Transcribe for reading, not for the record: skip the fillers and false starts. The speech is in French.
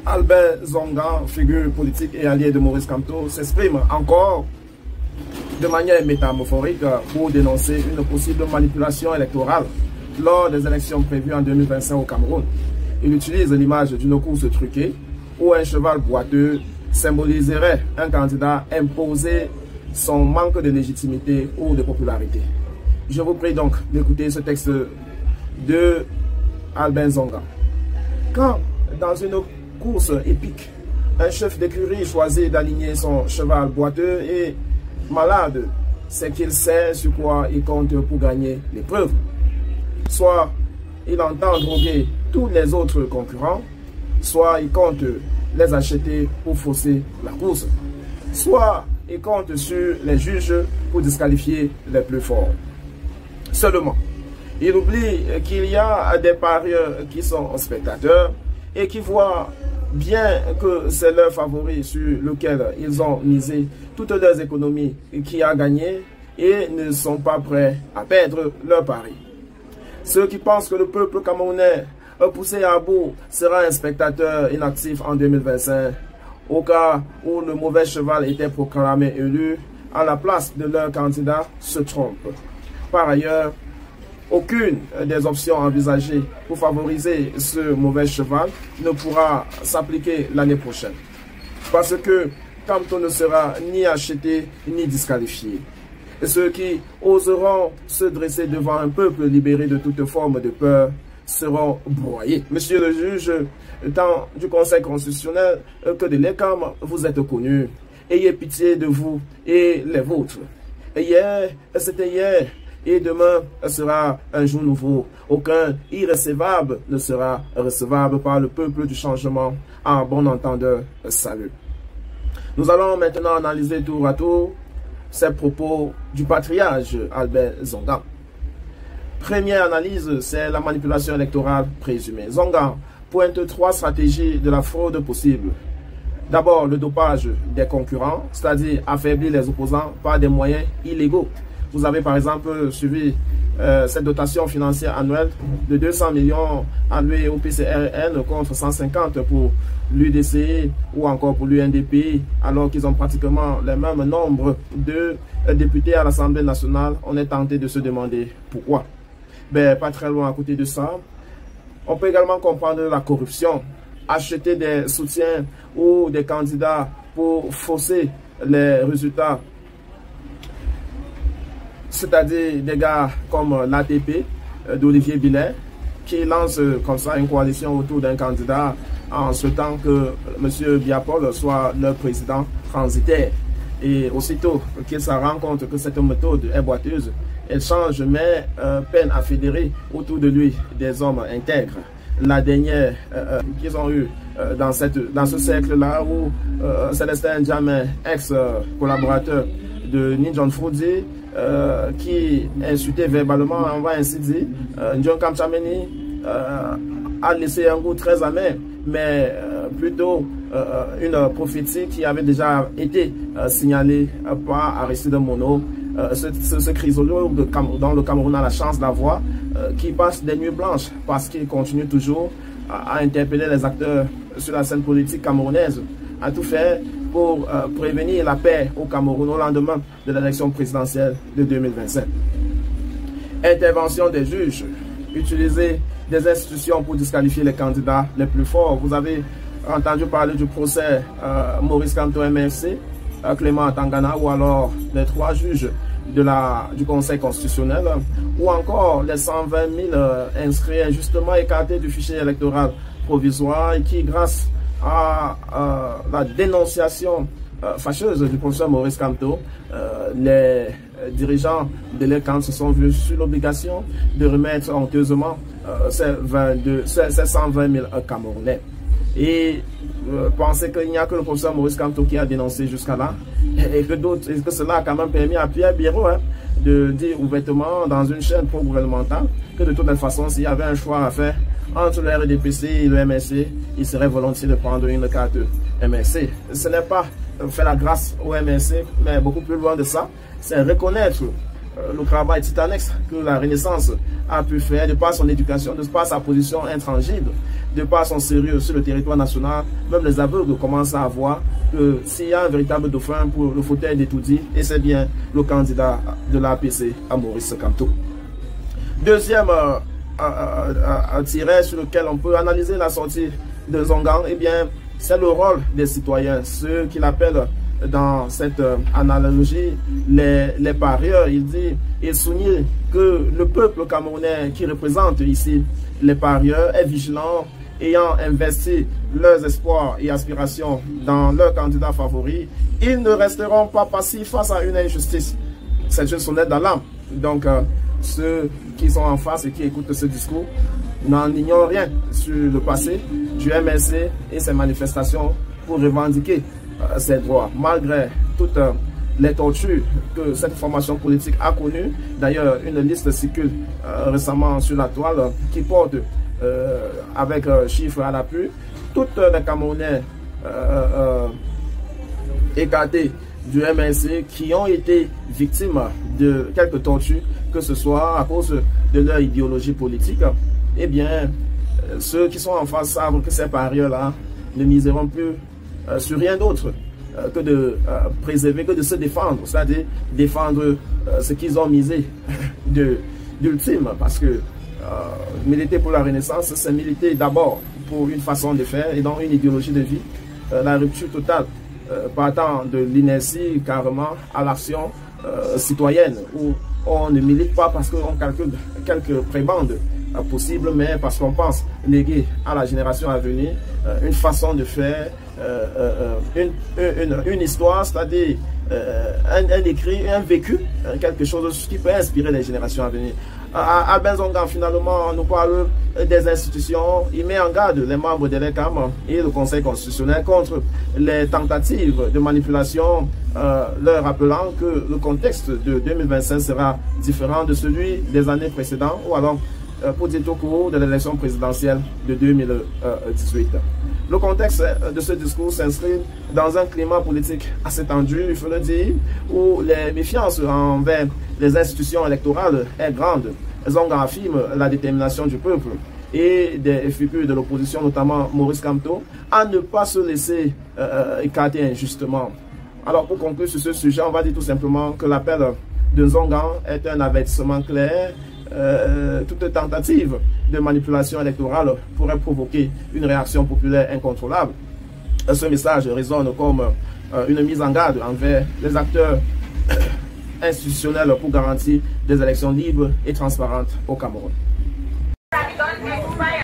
Albert Zonga, figure politique et allié de Maurice Kamto, s'exprime encore de manière métamorphorique pour dénoncer une possible manipulation électorale lors des élections prévues en 2025 au Cameroun. Il utilise l'image d'une course truquée où un cheval boiteux symboliserait un candidat imposé son manque de légitimité ou de popularité. Je vous prie donc d'écouter ce texte de Albert Zonga. Quand, dans une course épique, un chef d'écurie choisit d'aligner son cheval boiteux et malade, c'est qu'il sait sur quoi il compte pour gagner l'épreuve. Soit il entend droguer tous les autres concurrents, soit il compte les acheter pour fausser la course, soit il compte sur les juges pour disqualifier les plus forts. Seulement, il oublie qu'il y a des parieurs qui sont spectateurs et qui voient bien que c'est leur favori sur lequel ils ont misé toutes leurs économies qui a gagné et ne sont pas prêts à perdre leur pari. Ceux qui pensent que le peuple camerounais poussé à bout sera un spectateur inactif en 2025, au cas où le mauvais cheval était proclamé élu à la place de leur candidat, se trompent. Par ailleurs, aucune des options envisagées pour favoriser ce mauvais cheval ne pourra s'appliquer l'année prochaine. Parce que Kamto ne sera ni acheté ni disqualifié. Et ceux qui oseront se dresser devant un peuple libéré de toute forme de peur seront broyés. Monsieur le juge, tant du Conseil constitutionnel que de l'ECAM, vous êtes connus. Ayez pitié de vous et les vôtres. Hier, c'était hier. Et demain sera un jour nouveau. Aucun irrécevable ne sera recevable par le peuple du changement en bon entendeur. Salut. Nous allons maintenant analyser tour à tour ces propos du patriarche Albert Zonga. Première analyse, c'est la manipulation électorale présumée. Zonga pointe 3 stratégies de la fraude possible. D'abord, le dopage des concurrents, c'est-à-dire affaiblir les opposants par des moyens illégaux. Vous avez par exemple suivi cette dotation financière annuelle de 200 millions alloués au PCRN contre 150 pour l'UDC ou encore pour l'UNDP, alors qu'ils ont pratiquement le même nombre de députés à l'Assemblée nationale. On est tenté de se demander pourquoi. Ben, pas très loin à côté de ça, on peut également comprendre la corruption, acheter des soutiens ou des candidats pour fausser les résultats. C'est-à-dire des gars comme l'ATP d'Olivier Billet qui lance comme ça une coalition autour d'un candidat en souhaitant que M. Biapol soit leur président transitaire. Et aussitôt qu'il se rend compte que cette méthode est boiteuse, elle change mais peine à fédérer autour de lui des hommes intègres. La dernière qu'ils ont eue dans ce cercle-là où Célestin Djamé, ex-collaborateur de Nidjon Foudi, qui insultait verbalement, on va ainsi dire, Njon Kamchameni a laissé un goût très amer, mais plutôt une prophétie qui avait déjà été signalée par Aristide Mono, ce chrysologue dont le Cameroun a la chance d'avoir, qui passe des nuits blanches parce qu'il continue toujours à interpeller les acteurs sur la scène politique camerounaise, à tout faire pour prévenir la paix au Cameroun au lendemain de l'élection présidentielle de 2025. Intervention des juges, utiliser des institutions pour disqualifier les candidats les plus forts. Vous avez entendu parler du procès Maurice Kamto MFC, Clément Tangana, ou alors les 3 juges du Conseil constitutionnel, ou encore les 120 000 inscrits injustement écartés du fichier électoral provisoire et qui, grâce à la dénonciation fâcheuse du professeur Maurice Kamto, les dirigeants de l'ECAM se sont vus sur l'obligation de remettre honteusement ces 120 000 Camerounais. Et penser qu'il n'y a que le professeur Maurice Kamto qui a dénoncé jusqu'à là, et que cela a quand même permis à Pierre Biérot de dire ouvertement dans une chaîne pro-gouvernementale que de toute façon, s'il y avait un choix à faire entre le RDPC et le MSC, il serait volontiers de prendre une carte MSC. Ce n'est pas faire la grâce au MSC, mais beaucoup plus loin de ça, c'est reconnaître le travail titanesque que la Renaissance a pu faire de par son éducation, de par sa position intrangible, de par son sérieux sur le territoire national, même les aveugles commencent à voir que s'il y a un véritable dauphin pour le fauteuil d'Etoudi, et c'est bien le candidat de l'APC, Maurice Kamto. Deuxième tiret sur lequel on peut analyser la sortie de Zongang, eh bien, c'est le rôle des citoyens, ceux qu'il appelle dans cette analogie les parieurs. Il souligne que le peuple camerounais qui représente ici les parieurs est vigilant, ayant investi leurs espoirs et aspirations dans leur candidat favori. Ils ne resteront pas passifs face à une injustice. C'est une sonnette d'alarme. Donc, ceux qui sont en face et qui écoutent ce discours n'en ignorent rien sur le passé du MLC et ses manifestations pour revendiquer ses droits, malgré toutes les tortures que cette formation politique a connues. D'ailleurs, une liste circule récemment sur la toile qui porte, avec chiffres à l'appui, toutes les Camerounais écartés du MLC qui ont été victimes de quelques tortures, que ce soit à cause de leur idéologie politique. Eh bien, ceux qui sont en face savent que ces parieurs-là ne miseront plus sur rien d'autre que de préserver, que de se défendre, c'est-à-dire défendre ce qu'ils ont misé d'ultime, parce que militer pour la Renaissance, c'est militer d'abord pour une façon de faire et dans une idéologie de vie, la rupture totale, partant de l'inertie carrément à l'action citoyenne, où on ne milite pas parce qu'on calcule quelques prébendes possibles, mais parce qu'on pense léguer à la génération à venir une façon de faire, une histoire, c'est-à-dire un écrit, un vécu, quelque chose qui peut inspirer les générations à venir. Albin Zongang, finalement, nous parle des institutions. Il met en garde les membres de l'ECAM et le Conseil constitutionnel contre les tentatives de manipulation, leur rappelant que le contexte de 2025 sera différent de celui des années précédentes, ou alors pour dire au cours de l'élection présidentielle de 2018. Le contexte de ce discours s'inscrit dans un climat politique assez tendu, il faut le dire, où les méfiances envers les institutions électorales est grande. Zongang affirme la détermination du peuple et des figures de l'opposition, notamment Maurice Kamto, à ne pas se laisser écarter injustement. Alors pour conclure sur ce sujet, on va dire tout simplement que l'appel de Zongang est un avertissement clair. Toute tentative de manipulation électorale pourrait provoquer une réaction populaire incontrôlable. Ce message résonne comme une mise en garde envers les acteurs institutionnels pour garantir des élections libres et transparentes au Cameroun.